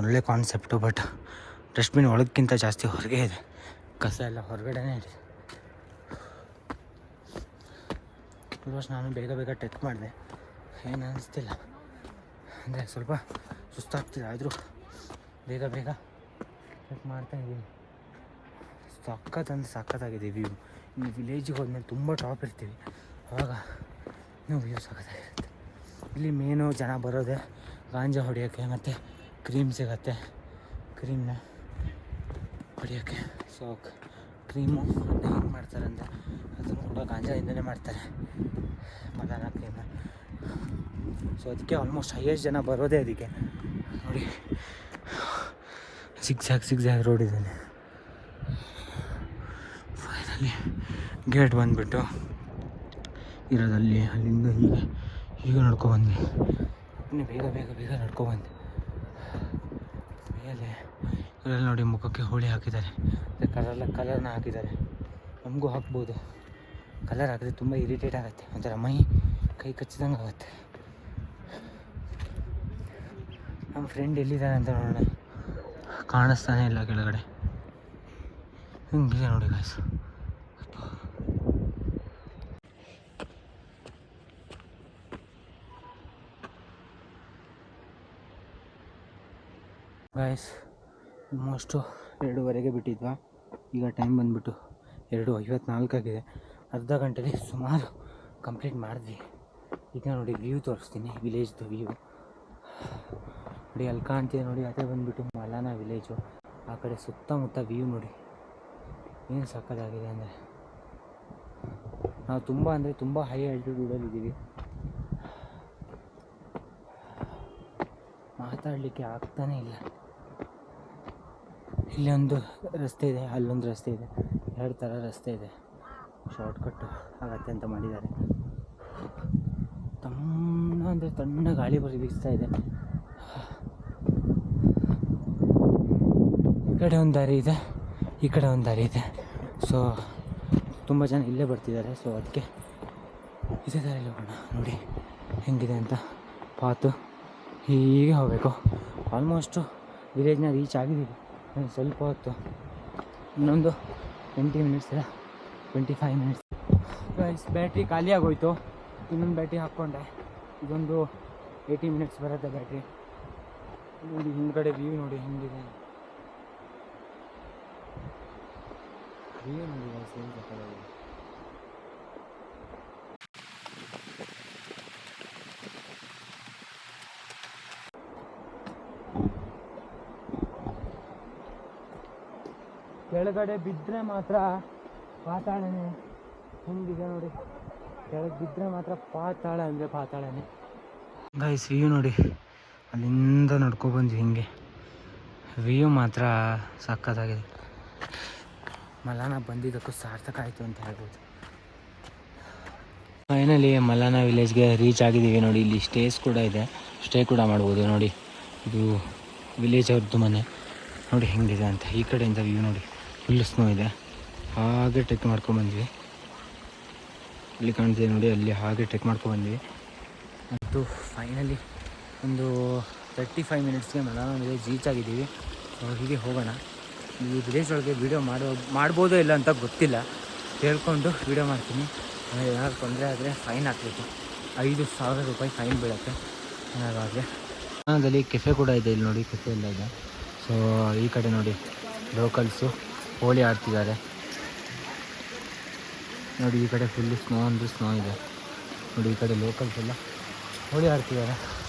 ಒಳ್ಳೆ ಕಾನ್ಸೆಪ್ಟು, ಬಟ್ ಡಸ್ಟ್ಬಿನ್ ಒಳಗಿಂತ ಜಾಸ್ತಿ ಹೊರಗೆ ಇದೆ. ಕಸ ಎಲ್ಲ ಹೊರಗಡೆನೇ ಇದೆ. ಆಲ್ಮೋಸ್ಟ್ ನಾನು ಬೇಗ ಬೇಗ ಟ್ರೆಕ್ ಮಾಡಿದೆ, ಏನು ಅನ್ನಿಸ್ತಿಲ್ಲ. ಅಂದರೆ ಸ್ವಲ್ಪ ಸುಸ್ತಾಗ್ತಿದೆ, ಆದರೂ ಬೇಗ ಬೇಗ ಟ್ರೆಕ್ ಮಾಡ್ತಾಯಿದ್ದೀನಿ. ಸಖತ್ತಾಗಿದೆ ವ್ಯೂ. ಇನ್ನು ವಿಲೇಜಿಗೆ ಹೋದ್ಮೇಲೆ ತುಂಬ ಟಾಪ್ ಇರ್ತೀವಿ, ಆವಾಗ ಇನ್ನೂ ವ್ಯೂ ಸಖತ್ತಾಗಿರುತ್ತೆ. ಇಲ್ಲಿ ಮೇನು ಜನ ಬರೋದೆ ಗಾಂಜಾ ಹೊಡೆಯೋಕ್ಕೆ, ಮತ್ತು ಕ್ರೀಮ್ ಸಿಗತ್ತೆ, ಕ್ರೀಮ್ನ ಹೊಡೆಯೋಕ್ಕೆ. ಸೊ ಕ್ರೀಮು ಹೆಂಗೆ ಮಾಡ್ತಾರೆ ಅಂದರೆ ಅದನ್ನು ಕೂಡ ಗಾಂಜಾದಿಂದಲೇ ಮಾಡ್ತಾರೆ, ಮಲಾನ ಕ್ರೀಮ್ನ. ಸೊ ಅದಕ್ಕೆ ಆಲ್ಮೋಸ್ಟ್ ಹೈಯೆಸ್ಟ್ ಜನ ಬರೋದೇ ಅದಕ್ಕೆ. ನೋಡಿ ಸಿಕ್ಸಾಗ್ ರೋಡ್ ಇದ್ದಾನೆ. ಫೈನಲಿ ಗೇಟ್ ಬಂದುಬಿಟ್ಟು ಇರೋದಲ್ಲಿ, ಅಲ್ಲಿಂದ ಈಗ ನಡ್ಕೊಬಂದ್ವಿ. ಬೇಗ ನಡ್ಕೊಬಂದೆ ಮೇಲೆ. ಇದರಲ್ಲಿ ನೋಡಿ ಮುಖಕ್ಕೆ ಹೋಳಿ ಹಾಕಿದ್ದಾರೆ, ಕಲರ್ನ ಹಾಕಿದ್ದಾರೆ. ನಮಗೂ ಹಾಕ್ಬೋದು. ಕಲರ್ ಹಾಕಿದ್ರೆ ತುಂಬ ಇರಿಟೇಟ್ ಆಗುತ್ತೆ, ಒಂಥರ ಮೈ ಕೈ ಕಚ್ಚಿದಂಗೆ ಆಗುತ್ತೆ. ನಮ್ಮ ಫ್ರೆಂಡ್ ಎಲ್ಲಿದ್ದಾರೆ ಅಂತ ನೋಡೋಣ. ಕಾಣಿಸ್ತಾನೆ ಇಲ್ಲ ಕೆಳಗಡೆ. ಹಿಂಗಿದೆ ನೋಡಿ ಗಾಯ್ಸ್. ಗಾಯ್ಸ್ ಆಲ್ಮೋಸ್ಟು 2:30ಗೆ ಬಿಟ್ಟಿದ್ವಾ, ಈಗ ಟೈಮ್ ಬಂದುಬಿಟ್ಟು 2:54 ಆಗಿದೆ. ಅರ್ಧ ಗಂಟೆಲಿ ಸುಮಾರು ಕಂಪ್ಲೀಟ್ ಮಾಡಿದ್ವಿ. ಈಗ ನೋಡಿ ವ್ಯೂ ತೋರಿಸ್ತೀನಿ, ವಿಲೇಜ್ದು ವ್ಯೂ ನೋಡಿ. ಅಲ್ಲಿ ಕಾಣ್ತಿದೆ ನೋಡಿ, ಅದೇ ಬಂದುಬಿಟ್ಟು ಮಲಾನ ವಿಲೇಜು. ಆ ಕಡೆ ಸುತ್ತಮುತ್ತ ವ್ಯೂ ನೋಡಿ ಏನು ಸಕ್ಕತ್ತಾಗಿದೆ. ಅಂದರೆ ನಾವು ತುಂಬ ಹೈ ಆಲ್ಟಿಟ್ಯೂಡಲ್ಲಿದ್ದೀವಿ, ಮಾತಾಡಲಿಕ್ಕೆ ಆಗ್ತಾನೇ ಇಲ್ಲ. ಇಲ್ಲಿ ಒಂದು ರಸ್ತೆ ಇದೆ, ಅಲ್ಲೊಂದು ರಸ್ತೆ ಇದೆ, 2 ಥರ ರಸ್ತೆ ಇದೆ. ಶಾರ್ಟ್ಕಟ್ಟು ಆಗತ್ತೆ ಅಂತ ಮಾಡಿದ್ದಾರೆ. ತಣ್ಣ ಗಾಳಿ ಬೀಸ್ತಾ ಇದೆ. ಈ ಕಡೆ ಒಂದು ದಾರಿ ಇದೆ, ಈ ಕಡೆ ಒಂದು ದಾರಿ ಇದೆ. ಸೊ ತುಂಬ ಜನ ಇಲ್ಲೇ ಬರ್ತಿದ್ದಾರೆ, ಸೊ ಅದಕ್ಕೆ ಇದೇ ದಾರಿಯಲ್ಲಿ ಹೋಗೋಣ. ನೋಡಿ ಹೆಂಗಿದೆ ಅಂತ ಪಾತು. ಹೀಗೆ ಹೋಗಬೇಕು. ಆಲ್ಮೋಸ್ಟು ವಿಲೇಜ್ನ ರೀಚ್ ಆಗಿದ್ದೀವಿ. ಸ್ವಲ್ಪ ಹೊತ್ತು, ಇನ್ನೊಂದು 20 ಮಿನಿಟ್ಸ್ ಇಲ್ಲ, 25 ಮಿನಿಟ್ಸ್. ಗೈಸ್ ಬ್ಯಾಟ್ರಿ ಖಾಲಿ ಆಗೋಯ್ತು, ಇನ್ನೊಂದು ಬ್ಯಾಟ್ರಿ ಹಾಕ್ಕೊಂಡೆ. ಇದೊಂದು 80 ಮಿನಿಟ್ಸ್ ಬರುತ್ತೆ ಬ್ಯಾಟ್ರಿ. ನೋಡಿ ಹಿಂದ್ಗಡೆ ವ್ಯೂ ನೋಡಿ ಹೆಂಗಿದೆ. ವ್ಯೂ ನೋಡಿ ಗೈಸ್ ಏನು ಸಕ್ಕತ್ತಾಗಿದೆ. ಕೆಳಗಡೆ ಬಿದ್ದರೆ ಮಾತ್ರ ಪಾತಾಳನೇ. ಹಿಂಗಿದೆ ನೋಡಿ, ಕೆಳಗೆ ಬಿದ್ದರೆ ಮಾತ್ರ ಪಾತಾಳ ಅಂದರೆ ಪಾತಾಳನೇ. ಗೈಸ್ ವ್ಯೂ ನೋಡಿ, ಅಲ್ಲಿಂದ ನಡ್ಕೊಬಂದ್ವಿ. ಹಿಂಗೆ ವ್ಯೂ ಮಾತ್ರ ಸಕ್ಕತ್ತಾಗಿದೆ. ಮಲಾನ ಬಂದಿದ್ದಕ್ಕೂ ಸಾರ್ಥಕ ಆಯಿತು ಅಂತ ಹೇಳ್ಬೋದು. ಫೈನಲಿ ಮಲಾನ ವಿಲೇಜ್ಗೆ ರೀಚ್ ಆಗಿದ್ದೀವಿ. ನೋಡಿ ಇಲ್ಲಿ ಸ್ಟೇಸ್ ಕೂಡ ಇದೆ, ಸ್ಟೇ ಕೂಡ ಮಾಡ್ಬೋದು. ನೋಡಿ ಇದು ವಿಲೇಜ್ ಅವ್ರದ್ದು ಮನೆ. ನೋಡಿ ಹೆಂಗಿದೆ ಅಂತ. ಈ ಕಡೆಯಿಂದ ವ್ಯೂ ನೋಡಿ, ಫುಲ್ ಸ್ನೋ ಇದೆ. ಹಾಗೆ ಟ್ರೆಕ್ ಮಾಡ್ಕೊಂಬಂದ್ವಿ. ಅಲ್ಲಿ ಕಾಣ್ತಿದೆ ನೋಡಿ, ಅಲ್ಲಿ ಹಾಗೆ ಟ್ರೆಕ್ ಮಾಡ್ಕೊಂಬಂದ್ವಿ. ಮತ್ತು ಫೈನಲಿ ಒಂದು 35 ಮಿನಿಟ್ಸ್ಗೆ ಮಲಾನ ವಿಲೇಜ್ ರೀಚ್ ಆಗಿದ್ದೀವಿ. ಹೀಗೆ ಹೋಗೋಣ. ಈ ವಿಲೇಜ್ ಒಳಗೆ ವೀಡಿಯೋ ಮಾಡ್ಬೋದೋ ಇಲ್ಲ ಅಂತ ಗೊತ್ತಿಲ್ಲ, ಕೇಳ್ಕೊಂಡು ವೀಡಿಯೋ ಮಾಡ್ತೀನಿ. ಏನಾದ್ರು ತೊಂದರೆ ಆದರೆ ಫೈನ್ ಹಾಕಬೇಕು. 5,000 ರೂಪಾಯಿ ಫೈನ್ ಬೀಳುತ್ತೆ ಏನಾದಾದರೆ. ಮಲಾನದಲ್ಲಿ ಕೆಫೆ ಕೂಡ ಇದೆ. ಇಲ್ಲಿ ನೋಡಿ ಕೆಫೆ ಎಲ್ಲ ಇದೆ. ಸೊ ಈ ಕಡೆ ನೋಡಿ ಲೋಕಲ್ಸು ಹೋಳಿ ಆಡ್ತಿದ್ದಾರೆ. ನೋಡಿ ಈ ಕಡೆ ಫುಲ್ಲು ಸ್ನೋ ಅಂದರೆ ಸ್ನೋ ಇದೆ. ನೋಡಿ ಈ ಕಡೆ ಲೋಕಲ್ಸ್ ಎಲ್ಲ ಹೋಳಿ ಆಡ್ತಿದ್ದಾರೆ.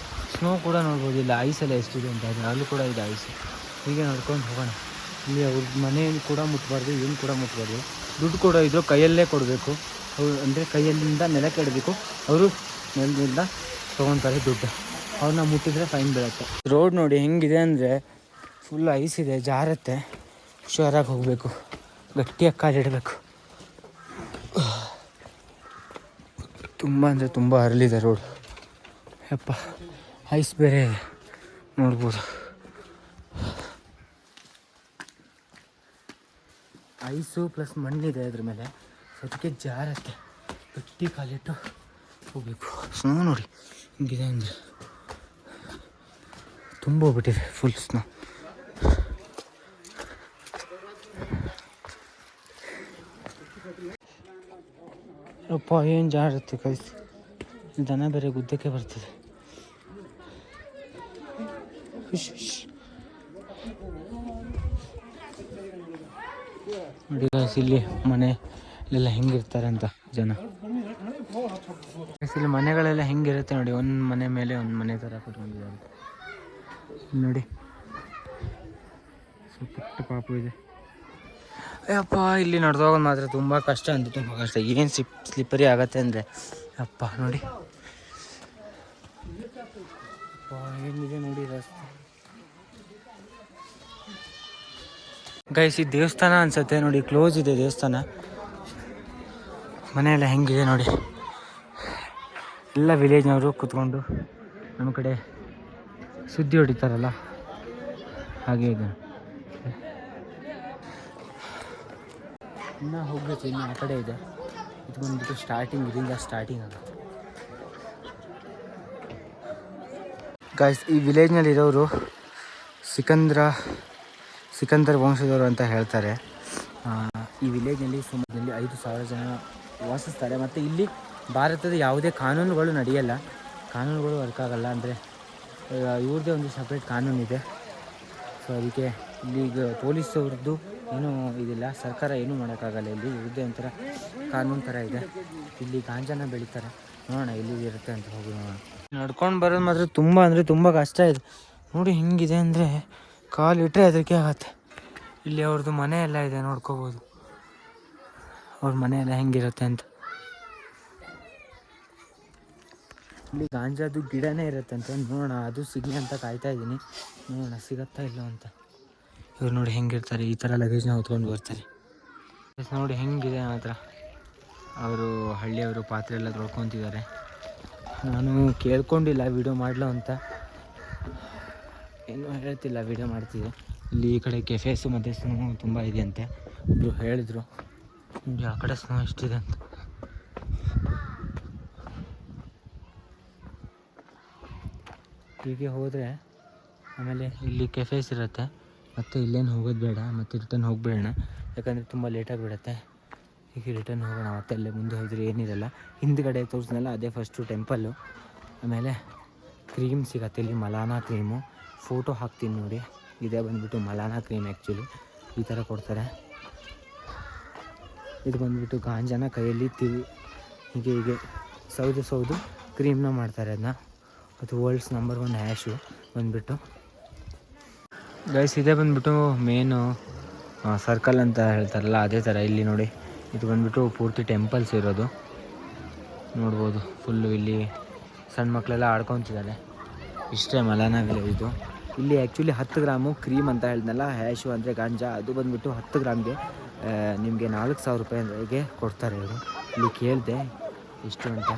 ಸ್ನೋ ಕೂಡ ನೋಡ್ಬೋದು, ಇಲ್ಲ ಐಸೆಲ್ಲ ಎಷ್ಟಿದೆ ಅಂತ ಆದರೆ ಅಲ್ಲೂ ಕೂಡ ಇದೆ ಐಸ್. ಹೀಗೆ ನೋಡ್ಕೊಂಡು ಹೋಗೋಣ. ಇಲ್ಲಿ ಅವ್ರ ಮನೆ ಕೂಡ ಮುಟ್ಬಾರ್ದು, ಏನು ಕೂಡ ಮುಟ್ಬಾರ್ದು. ದುಡ್ಡು ಕೊಡೋ ಇದ್ರು ಕೈಯಲ್ಲೇ ಕೊಡಬೇಕು. ಅವ್ರು ಅಂದರೆ ಕೈಯಲ್ಲಿಂದ ನೆಲಕ್ಕೆ ಇಡಬೇಕು. ಅವರು ನೆಲದಿಂದ ತೊಗೊತಾರೆ ದುಡ್ಡು. ಅವ್ರನ್ನ ಮುಟ್ಟಿದ್ರೆ ಫೈನ್ ಬೀಳುತ್ತೆ. ರೋಡ್ ನೋಡಿ ಹೆಂಗಿದೆ ಅಂದರೆ ಫುಲ್ ಐಸ್ ಇದೆ, ಜಾರತ್ತೆ. ಹುಷಾರಾಗಿ ಹೋಗಬೇಕು, ಗಟ್ಟಿಯಾಗಿ ಕಾಲಿಡಬೇಕು. ತುಂಬ ಅಂದರೆ ತುಂಬ ಹರಳಿದೆ ರೋಡ್. ಯಪ್ಪ ಐಸ್ ಬೇರೆ ಇದೆ ನೋಡ್ಬೋದು. ಐಸು ಪ್ಲಸ್ ಮಣ್ಣಿದೆ ಅದ್ರ ಮೇಲೆ, ಅದಕ್ಕೆ ಜಾರತ್ತೆ. ಗಟ್ಟಿ ಕಾಲಿಟ್ಟು ಹೋಗಬೇಕು. ಸ್ನೋ ನೋಡಿ ಹಿಂಗಿದೆ ಅಂದರೆ ತುಂಬ ಹೋಗ್ಬಿಟ್ಟಿದೆ ಫುಲ್ ಸ್ನೋ. ಅಪ್ಪ ಏನು ಜಾರುತ್ತೆ ಕೈಸ್. ದನ ಬೇರೆ ಗುದ್ದಕ್ಕೆ ಬರ್ತದೆ. ನೋಡಿ ಗೈಸ್ ಇಲ್ಲಿ ಮನೆಯಲ್ಲೆಲ್ಲ ಹೆಂಗಿರ್ತಾರೆ ಅಂತ ಜನ. ಇಲ್ಲಿ ಮನೆಗಳೆಲ್ಲ ಹೆಂಗಿರುತ್ತೆ ನೋಡಿ, ಒಂದು ಮನೆ ಮೇಲೆ ಒಂದು ಮನೆ ಥರ ಕಟ್ಕೊಂಡಿದ್ದಾರೆ ನೋಡಿ. ಪುಟ್ಟ ಪಾಪು ಇದೆ. ಅಯ್ಯಪ್ಪ ಇಲ್ಲಿ ನಡೆದೋಗೋದು ಮಾತ್ರ ತುಂಬ ಕಷ್ಟ ಅಂತ, ತುಂಬ ಕಷ್ಟ. ಏನು ಸ್ಲಿಪ್ಪರಿ ಆಗತ್ತೆ ಅಂದರೆ ಅಪ್ಪ ನೋಡಿ. ಏನಿದೆ ನೋಡಿ ರಸ್ತೆ. ಗೈಸ್ ಈ ದೇವಸ್ಥಾನ ಅನ್ಸುತ್ತೆ ನೋಡಿ, ಕ್ಲೋಸ್ ಇದೆ ದೇವಸ್ಥಾನ. ಮನೆಯೆಲ್ಲ ಹೆಂಗಿದೆ ನೋಡಿ. ಎಲ್ಲ ವಿಲೇಜ್ನವರು ಕೂತ್ಕೊಂಡು ನಮ್ಮ ಕಡೆ ಸುದ್ದಿ ಹೊಡಿತಾರಲ್ಲ ಹಾಗೆ ಇದೆ. ಇನ್ನೂ ಹೋಗ್ಬೇಕು, ಇನ್ನು ಆ ಕಡೆ ಇದೆ. ಇದು ಬಂದ್ಬಿಟ್ಟು ಸ್ಟಾರ್ಟಿಂಗ್, ಇದರಿಂದ ಸ್ಟಾರ್ಟಿಂಗ್ ಆಗುತ್ತೆ. ಗಾಯ್ಸ್ ಈ ವಿಲೇಜ್ನಲ್ಲಿರೋರು ಸಿಕಂದರ್ ವಂಶದವರು ಅಂತ ಹೇಳ್ತಾರೆ. ಈ ವಿಲೇಜ್ನಲ್ಲಿ ಸುಮಾರು 5,000 ಜನ ವಾಸಿಸ್ತಾರೆ. ಮತ್ತು ಇಲ್ಲಿ ಭಾರತದ ಯಾವುದೇ ಕಾನೂನುಗಳು ನಡೆಯಲ್ಲ, ಕಾನೂನುಗಳು ವರ್ಕ್ ಆಗಲ್ಲ. ಅಂದರೆ ಇವ್ರದ್ದೇ ಒಂದು ಸಪ್ರೇಟ್ ಕಾನೂನಿದೆ. ಸೊ ಅದಕ್ಕೆ ಇಲ್ಲಿಗ ಪೊಲೀಸವ್ರದ್ದು ಏನೂ ಇದಿಲ್ಲ, ಸರ್ಕಾರ ಏನೂ ಮಾಡೋಕ್ಕಾಗಲ್ಲ. ಇಲ್ಲಿ ಇವ್ರದ್ದೇ ಒಂಥರ ಕಾನೂನು ಥರ ಇದೆ. ಇಲ್ಲಿ ಗಾಂಜಾನ ಬೆಳೀತಾರೆ. ನೋಡೋಣ ಎಲ್ಲಿ ಇರುತ್ತೆ ಅಂತ ಹೋಗಿ ನೋಡೋಣ. ನಡ್ಕೊಂಡು ಬರೋದು ಮಾತ್ರ ತುಂಬ ಅಂದರೆ ತುಂಬ ಕಷ್ಟ ಇದೆ ನೋಡಿ. ಹೆಂಗಿದೆ ಅಂದರೆ ಕಾಲಿಟ್ಟರೆ ಅದಕ್ಕೆ ಆಗತ್ತೆ. ಇಲ್ಲಿ ಅವ್ರದ್ದು ಮನೆ ಎಲ್ಲ ಇದೆ, ನೋಡ್ಕೋಬೋದು ಅವ್ರ ಮನೆ ಎಲ್ಲ ಹೆಂಗಿರುತ್ತೆ ಅಂತ. ಇಲ್ಲಿ ಗಾಂಜಾದು ಗಿಡನೇ ಇರುತ್ತೆ ಅಂತ, ನೋಡೋಣ ಅದು ಸಿಗಲಿ ಅಂತ ಕಾಯ್ತಾ ಇದ್ದೀನಿ. ನೋಡೋಣ ಸಿಗತ್ತಾ ಇಲ್ಲ ಅಂತ. ಇವ್ರು ನೋಡಿ ಹೆಂಗಿರ್ತಾರೆ, ಈ ಥರ ಲಗೇಜ್ನ ಹೊತ್ಕೊಂಡು ಬರ್ತಾರೆ. ನೋಡಿ ಹೆಂಗಿದೆ ಮಾತ್ರ. ಅವರು ಹಳ್ಳಿಯವರು ಪಾತ್ರೆ ಎಲ್ಲ ತೊಳ್ಕೊತಿದ್ದಾರೆ. ನಾನು ಕೇಳ್ಕೊಂಡಿಲ್ಲ ವಿಡಿಯೋ ಮಾಡಲು ಅಂತ, ಏನೂ ಹೇಳ್ತಿಲ್ಲ, ವಿಡಿಯೋ ಮಾಡ್ತಿದ್ದೆ. ಇಲ್ಲಿ ಈ ಕಡೆ ಕೆಫೇಸು ಮತ್ತು ಸ್ನೋ ತುಂಬ ಇದೆ ಅಂತೆ ಇಬ್ಬರು ಹೇಳಿದರು. ನೋಡಿ ಆ ಕಡೆ ಸ್ನೋ ಎಷ್ಟಿದೆ ಅಂತ. ಹೀಗೆ ಹೋದರೆ ಆಮೇಲೆ ಇಲ್ಲಿ ಕೆಫೇಸ್ ಇರುತ್ತೆ. ಮತ್ತು ಇಲ್ಲೇನು ಹೋಗೋದು ಬೇಡ, ಮತ್ತು ರಿಟರ್ನ್ ಹೋಗಿಬಿಡೋಣ, ಯಾಕಂದರೆ ತುಂಬ ಲೇಟಾಗಿ ಬಿಡುತ್ತೆ. ಹೀಗೆ ರಿಟರ್ನ್ ಹೋಗೋಣ. ಮತ್ತೆ ಅಲ್ಲೇ ಮುಂದೆ ಹೋದರೆ ಏನಿರಲ್ಲ. ಹಿಂದ್ಗಡೆ ತೋರಿಸ್ನಲ್ಲ ಅದೇ ಫಸ್ಟು ಟೆಂಪಲ್ಲು. ಆಮೇಲೆ ಕ್ರೀಮ್ ಸಿಗತ್ತೆ ಇಲ್ಲಿ, ಮಲಾನಾ ಕ್ರೀಮು. ಫೋಟೋ ಹಾಕ್ತೀನಿ ನೋಡಿ. ಇದೇ ಬಂದುಬಿಟ್ಟು ಮಲಾನಾ ಕ್ರೀಮ್. ಆ್ಯಕ್ಚುಲಿ ಈ ಥರ ಕೊಡ್ತಾರೆ. ಇದು ಬಂದುಬಿಟ್ಟು ಗಾಂಜಾನ ಕೈಯಲ್ಲಿ ಹೀಗೆ ಸೌದು ಕ್ರೀಮ್ನ ಮಾಡ್ತಾರೆ ಅದನ್ನ. ಅದು ವರ್ಲ್ಡ್ಸ್ ನಂಬರ್ 1 ಹ್ಯಾಶು ಬಂದುಬಿಟ್ಟು. ಗೈಸ್ ಇದೇ ಬಂದುಬಿಟ್ಟು ಮೇನು ಸರ್ಕಲ್ ಅಂತ ಹೇಳ್ತಾರಲ್ಲ ಅದೇ ಥರ ಇಲ್ಲಿ ನೋಡಿ. ಇದು ಬಂದುಬಿಟ್ಟು ಪೂರ್ತಿ ಟೆಂಪಲ್ಸ್ ಇರೋದು ನೋಡ್ಬೋದು. ಫುಲ್ಲು ಇಲ್ಲಿ ಸಣ್ಣ ಮಕ್ಕಳೆಲ್ಲ ಆಡ್ಕೊತಿದ್ದಾರೆ. ಇಷ್ಟೇ ಮಲಾನಾ ವಿಲೇಜ್. ಇಲ್ಲಿ ಆ್ಯಕ್ಚುಲಿ 10 ಗ್ರಾಮು ಕ್ರೀಮ್ ಅಂತ ಹೇಳಿದ್ನಲ್ಲ, ಹ್ಯಾಶು ಅಂದರೆ ಗಾಂಜಾ, ಅದು ಬಂದುಬಿಟ್ಟು 10 ಗ್ರಾಮ್ಗೆ ನಿಮಗೆ 4,000 ರೂಪಾಯಿಗೆ ಕೊಡ್ತಾರೆ ಇವರು. ಇಲ್ಲಿ ಕೇಳಿದೆ ಎಷ್ಟು ಅಂತ,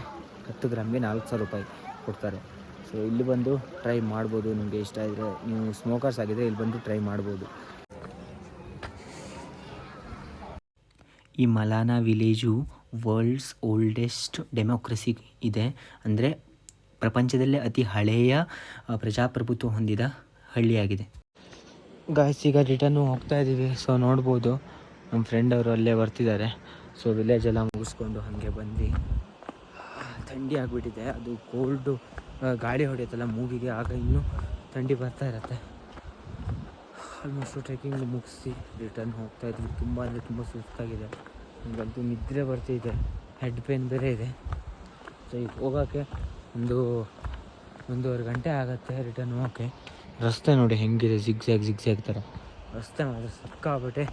10 ಗ್ರಾಮ್ಗೆ 4,000 ರೂಪಾಯಿ ಕೊಡ್ತಾರೆ. ಸೊ ಇಲ್ಲಿ ಬಂದು ಟ್ರೈ ಮಾಡ್ಬೋದು. ನಿಮಗೆ ಇಷ್ಟ ಇದ್ದರೆ, ನೀವು ಸ್ಮೋಕರ್ಸ್ ಆಗಿದ್ದರೆ ಇಲ್ಲಿ ಬಂದು ಟ್ರೈ ಮಾಡ್ಬೋದು. ಈ ಮಲಾನಾ ವಿಲೇಜು ವರ್ಲ್ಡ್ಸ್ ಓಲ್ಡೆಸ್ಟ್ ಡೆಮೋಕ್ರಸಿ ಇದೆ. ಅಂದರೆ ಪ್ರಪಂಚದಲ್ಲೇ ಅತಿ ಹಳೆಯ ಪ್ರಜಾಪ್ರಭುತ್ವ ಹೊಂದಿದ ಹಳ್ಳಿಯಾಗಿದೆ. ಗಾಯ್ಸ್ ಈಗ ರಿಟರ್ನು ಹೋಗ್ತಾ ಇದ್ದೀವಿ. ಸೊ ನೋಡ್ಬೋದು ನಮ್ಮ ಫ್ರೆಂಡ್ ಅವರು ಅಲ್ಲೇ ಬರ್ತಿದ್ದಾರೆ. ಸೊ ವಿಲೇಜೆಲ್ಲ ಮುಗಿಸ್ಕೊಂಡು ಹಾಗೆ ಬಂದು ಥಂಡಿ ಆಗಿಬಿಟ್ಟಿದೆ. ಅದು ಕೋಲ್ಡು ಗಾಳಿ ಹೊಡೆಯುತ್ತಲ್ಲ ಮೂಗಿಗೆ, ಆಗ ಇನ್ನೂ ಥಂಡಿ ಬರ್ತಾ ಇರುತ್ತೆ. ಆಲ್ಮೋಸ್ಟು ಟ್ರೆಕ್ಕಿಂಗ್ ಮುಗಿಸಿ ರಿಟರ್ನ್ ಹೋಗ್ತಾ ಇದ್ವಿ. ತುಂಬ ಅಂದರೆ ತುಂಬ ಸುಸ್ತಾಗಿದೆ. ನನಗಂತೂ ನಿದ್ರೆ ಬರ್ತಿದೆ, ಹೆಡ್ ಪೇನ್ ಬೇರೆ ಇದೆ. ಸೊ ಈಗ ಹೋಗೋಕ್ಕೆ ಒಂದೂವರೆ ಗಂಟೆ ಆಗುತ್ತೆ ರಿಟರ್ನ್ ಹೋಗೋಕ್ಕೆ. ರಸ್ತೆ ನೋಡಿ ಹೆಂಗಿದೆ, ಜಿಗ್ಜ್ಯಾಗ್ ಥರ ರಸ್ತೆ ಮಾತ್ರ ಸಿಕ್ಕಾಬಟ್ಟೆ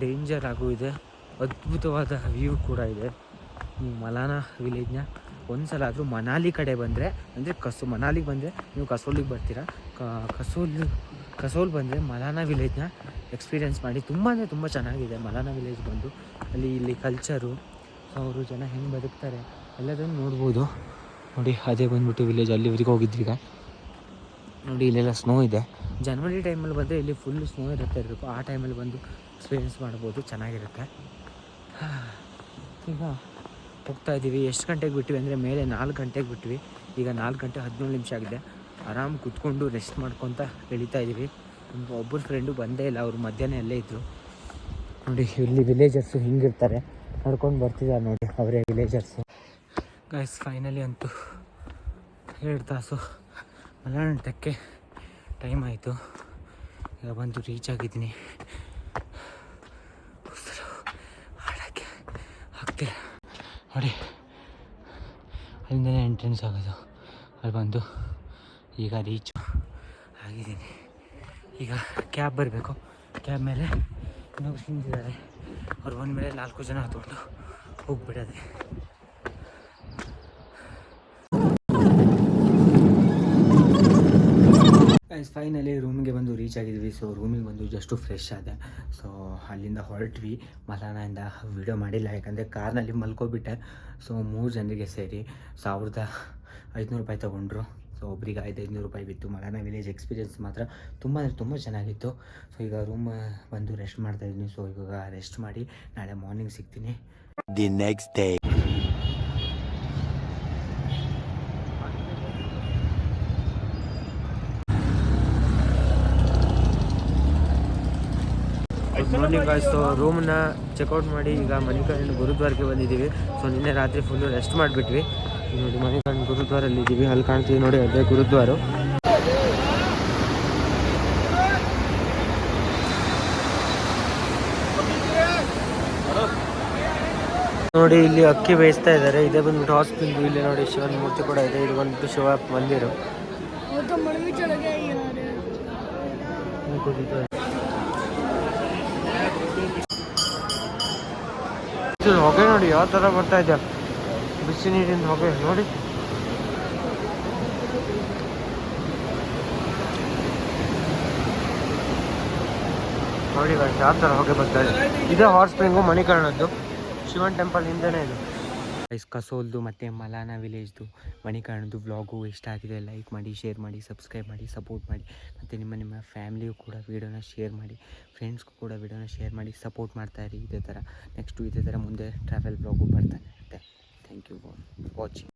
ಡೇಂಜರ್ ಆಗೂ ಇದೆ. ಅದ್ಭುತವಾದ ವ್ಯೂ ಕೂಡ ಇದೆ. ನೀವು ಮಲಾನಾ ವಿಲೇಜ್ನ ಒಂದ್ಸಲ ಆದರೂ ಮನಾಲಿ ಕಡೆ ಬಂದರೆ, ಅಂದರೆ ಮನಾಲಿಗೆ ಬಂದರೆ ನೀವು ಕಸೋಲಿಗೆ ಬರ್ತೀರಾ. ಕಸೋಲ್ ಬಂದರೆ ಮಲಾನಾ ವಿಲೇಜ್ನ ಎಕ್ಸ್ಪೀರಿಯೆನ್ಸ್ ಮಾಡಿ. ತುಂಬ ಅಂದರೆ ತುಂಬ ಚೆನ್ನಾಗಿದೆ ಮಲಾನಾ ವಿಲೇಜ್ ಬಂದು. ಇಲ್ಲಿ ಕಲ್ಚರು, ಅವರು ಜನ ಹೆಂಗೆ ಬದುಕ್ತಾರೆ ಎಲ್ಲದನ್ನು ನೋಡ್ಬೋದು. ನೋಡಿ ಅದೇ ಬಂದ್ಬಿಟ್ಟು ವಿಲೇಜ್, ಅಲ್ಲಿವರೆಗೆ ಹೋಗಿದ್ವಿ. ಈಗ ನೋಡಿ ಇಲ್ಲೆಲ್ಲ ಸ್ನೋ ಇದೆ. ಜನವರಿ ಟೈಮಲ್ಲಿ ಬಂದರೆ ಇಲ್ಲಿ ಫುಲ್ಲು ಸ್ನೋ ಇರಬೇಕು. ಆ ಟೈಮಲ್ಲಿ ಬಂದು ಎಕ್ಸ್ಪೀರಿಯೆನ್ಸ್ ಮಾಡ್ಬೋದು, ಚೆನ್ನಾಗಿರುತ್ತೆ. ಈಗ ಹೋಗ್ತಾ ಇದ್ದೀವಿ. ಎಷ್ಟು ಗಂಟೆಗೆ ಬಿಟ್ವಿ ಅಂದರೆ ಮೇಲೆ 4 ಗಂಟೆಗೆ ಬಿಟ್ವಿ. ಈಗ 4 ಗಂಟೆ 17 ನಿಮಿಷ ಆಗಿದೆ. ಆರಾಮ್ ಕೂತ್ಕೊಂಡು ರೆಸ್ಟ್ ಮಾಡ್ಕೊತ ಇಳಿತಾ ಇದ್ದೀವಿ. ಒಬ್ಬರು ಫ್ರೆಂಡು ಬಂದೇ ಇಲ್ಲ, ಅವರು ಮಧ್ಯಾಹ್ನ ಅಲ್ಲೇ ಇದ್ದರು. ನೋಡಿ ಇಲ್ಲಿ ವಿಲೇಜರ್ಸು ಹಿಂಗಿರ್ತಾರೆ, ನಡ್ಕೊಂಡು ಬರ್ತಿದ್ದಾರೆ ನೋಡಿ, ಅವರೇ ವಿಲೇಜರ್ಸು. ಗೈಸ್ ಫೈನಲಿ ಅಂತೂ 2 ತಾಸು ಮಲಾನಕ್ಕೆ ಟೈಮ್ ಆಯಿತು. ಈಗ ಬಂದು ರೀಚ್ ಆಗಿದ್ದೀನಿ. ಆಡೋಕ್ಕೆ ಆಗ್ತಿಲ್ಲ ನೋಡಿ, ಅಲ್ಲಿಂದಲೇ ಎಂಟ್ರೆನ್ಸ್ ಆಗೋದು. ಅಲ್ಲಿ ಬಂದು ಈಗ ರೀಚು ಆಗಿದ್ದೀನಿ. ಈಗ ಕ್ಯಾಬ್ ಬರಬೇಕು. ಕ್ಯಾಬ್ ಮೇಲೆ ಇನ್ನೊಬ್ರು ಹಿಂದಿದ್ದಾರೆ, ಅವ್ರು ಬಂದಮೇಲೆ 4 ಜನ ಹತ್ಕೊಂಡು ಹೋಗ್ಬಿಡೋದೆ. ಫೈನಲಿ ರೂಮಿಗೆ ಬಂದು ರೀಚ್ ಆಗಿದ್ವಿ. ಸೊ ರೂಮಿಗೆ ಬಂದು ಜಸ್ಟು ಫ್ರೆಶ್ ಆದೆ. ಸೊ ಅಲ್ಲಿಂದ ಹೊರಟ್ವಿ. ಮಲಾನಾಯಿಂದ ವೀಡಿಯೋ ಮಾಡಿಲ್ಲ, ಯಾಕಂದರೆ ಕಾರ್ನಲ್ಲಿ ಮಲ್ಕೊಬಿಟ್ಟೆ. ಸೊ 3 ಜನರಿಗೆ ಸೇರಿ 1500 ರೂಪಾಯಿ ತೊಗೊಂಡ್ರು. ಸೊ ಒಬ್ರಿಗೆ 500 ರೂಪಾಯಿ ಬಿತ್ತು. ಮಲಾನಾ ವಿಲೇಜ್ ಎಕ್ಸ್ಪೀರಿಯೆನ್ಸ್ ಮಾತ್ರ ತುಂಬ ಅಂದರೆ ತುಂಬ ಚೆನ್ನಾಗಿತ್ತು. ಸೊ ಈಗ ರೂಮ್ ಬಂದು ರೆಸ್ಟ್ ಮಾಡ್ತಾಯಿದ್ದೀನಿ. ಸೊ ಇವಾಗ ರೆಸ್ಟ್ ಮಾಡಿ ನಾಳೆ ಮಾರ್ನಿಂಗ್ ಸಿಗ್ತೀನಿ. The next day. ಮಾರ್ನಿಂಗ್ ಆಯಿತು. ರೂಮನ್ನ ಚೆಕ್ಔಟ್ ಮಾಡಿ ಈಗ ಮಣಿಕರ್ಣಿಕ ಗುರುದ್ವಾರಕ್ಕೆ ಬಂದಿದ್ದೀವಿ. ಸೊ ನಿನ್ನೆ ರಾತ್ರಿ ಫುಲ್ಲು ರೆಸ್ಟ್ ಮಾಡಿಬಿಟ್ವಿ. ನೋಡಿ ಮಣಿಕರ್ಣಿಕ ಗುರುದ್ವಾರಲ್ಲಿ ಇದ್ದೀವಿ. ಅಲ್ಲಿ ಕಾಣ್ತೀವಿ ನೋಡಿ, ಅದೇ ಗುರುದ್ವಾರ. ನೋಡಿ ಇಲ್ಲಿ ಅಕ್ಕಿ ಬೇಯಿಸ್ತಾ ಇದ್ದಾರೆ. ಇದೇ ಬಂದ್ಬಿಟ್ಟು ಹಾಸ್ಪಿಟಲ್. ಇಲ್ಲಿ ನೋಡಿ ಶಿವನ ಮೂರ್ತಿ ಕೂಡ ಇದೆ. ಇದು ಬಂದ್ಬಿಟ್ಟು ಶಿವ ಮಂದಿರ. ಹೊಗೆ ನೋಡಿ ಯಾವ ಥರ ಬರ್ತಾ ಇದೆ, ಬಿಸಿ ನೀರಿನ ಹೊಗೆ ನೋಡಿ. ನೋಡಿ ಯಾವ ಥರ ಹೊಗೆ ಬರ್ತಾ ಇದೆ. ಇದೇ ಹಾಟ್ ಸ್ಪ್ರಿಂಗು ಮಣಿಕರ್ಣದ್ದು, ಶಿವನ್ ಟೆಂಪಲ್ ಹಿಂದೆನೇ ಇದು. ಕಸೋಲ್ದು ಮತ್ತು ಮಲಾನಾ ವಿಲೇಜ್ದು ಮಣಿಕರ್ಣದ್ದು ವ್ಲಾಗು ಇಷ್ಟ ಆಗಿದೆ. ಲೈಕ್ ಮಾಡಿ, ಶೇರ್ ಮಾಡಿ, ಸಬ್ಸ್ಕ್ರೈಬ್ ಮಾಡಿ, ಸಪೋರ್ಟ್ ಮಾಡಿ. ಮತ್ತು ನಿಮ್ಮ ಫ್ಯಾಮಿಲಿಯೂ ಕೂಡ ವೀಡಿಯೋನ ಶೇರ್ ಮಾಡಿ, ಫ್ರೆಂಡ್ಸ್ಗೂ ಕೂಡ ವೀಡಿಯೋನ ಶೇರ್ ಮಾಡಿ, ಸಪೋರ್ಟ್ ಮಾಡ್ತಾಯಿರಿ. ಇದೇ ಥರ ನೆಕ್ಸ್ಟು ಇದೇ ಥರ ಮುಂದೆ ಟ್ರಾವೆಲ್ ವ್ಲಾಗು ಬರ್ತಾನೆ ಇರುತ್ತೆ. Thank you for watching.